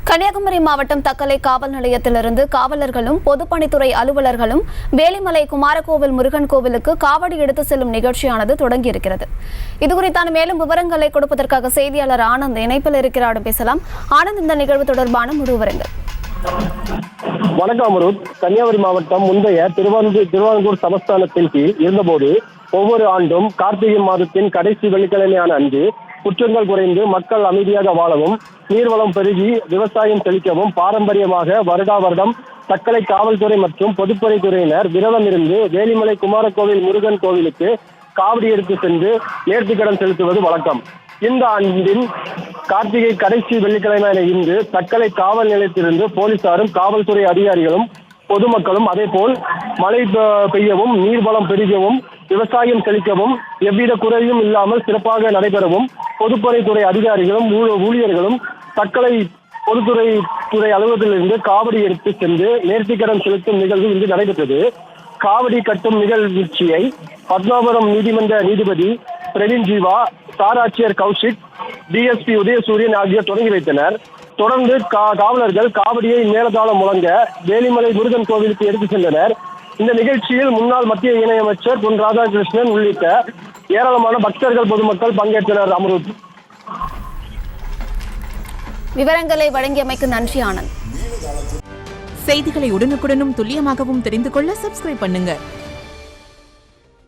கன்னியாகுமரி மாவட்டம் தக்கலை காவல் நிலையத்திலிருந்து காவலர்களும் பொதுப்பணித்துறை அலுவலர்களும் வேலிமலை குமாரகோவில் முருகன் கோவிலுக்கு காவடி எடுத்து செல்லும் நிகழ்ச்சியானது தொடங்கியிருக்கிறது. இதுகுறித்தான மேலும் விவரங்களை கொடுப்பதற்காக செய்தியாளர் ஆனந்த் இணைப்பில் இருக்கிறார். பேசலாம் ஆனந்த், இந்த நிகழ்வு தொடர்பான முழு விவரங்கள். வணக்கம் அமருத். கன்னியாகுமரி மாவட்டம் முந்தைய திருவாங்கூர் சமஸ்தானத்தின் கீழ் இருந்தபோது ஒவ்வொரு ஆண்டும் கார்த்திகை மாதத்தின் கடைசி வெள்ளிக்கிழமையான அன்று குற்றங்கள் குறைந்து மக்கள் அமைதியாக வாழவும் நீர்வளம் பெருகி விவசாயம் செழிக்கவும் பாரம்பரியமாக வருடா வருடம் தக்கலை காவல்துறை மற்றும் பொதுப்பணித்துறையினர் விரதம் இருந்து வேலிமலை குமாரகோவில் முருகன் கோவிலுக்கு காவடி எடுத்து சென்று நேர்த்திக்கடன் செலுத்துவது வழக்கம். இந்த ஆண்டின் கார்த்திகை கடைசி வெள்ளிக்கிழமையான இன்று தக்கலை காவல் நிலையத்திலிருந்து போலீசாரும் காவல்துறை அதிகாரிகளும் பொதுமக்களும் அதேபோல் மழை பெய்யவும் நீர்வளம் பெருகவும் விவசாயம் செழிக்கவும் எவ்வித குறையும் இல்லாமல் சிறப்பாக நடைபெறவும் பொதுப்பணித்துறை அதிகாரிகளும் ஊழியர்களும் தக்கலை பொதுத்துறை அலுவலகத்திலிருந்து காவடி எடுத்து சென்று நேர்த்திக்கடன் செலுத்தும் நிகழ்வு இன்று நடைபெற்றது. காவடி கட்டும் நிகழ்ச்சியை பத்மாபுரம் நீதிமன்ற நீதிபதி பிரவீன் ஜீவா, சார் ஆட்சியர் கௌஷிக், டிஎஸ்பி உதயசூரியன் ஆகியோர் தொடங்கி வைத்தனர். தொடர்ந்து காவலர்கள் காவடியை மேலதாளம் முழங்க வேலிமலை முருகன் கோவிலுக்கு எடுத்து சென்றனர். இந்த நிகழ்ச்சியில் முன்னாள் மத்திய இணையமைச்சர் பொன் ராதாகிருஷ்ணன் உள்ளிட்ட ஏராளமான பக்தர்கள் பொதுமக்கள் பங்கேற்றனர். அமருத், விவரங்களை வழங்கியமைக்கு நன்றி ஆனந்த். செய்திகளை உடனுக்குடனும் துல்லியமாகவும் தெரிந்து கொள்ள சப்ஸ்கிரைப் பண்ணுங்க.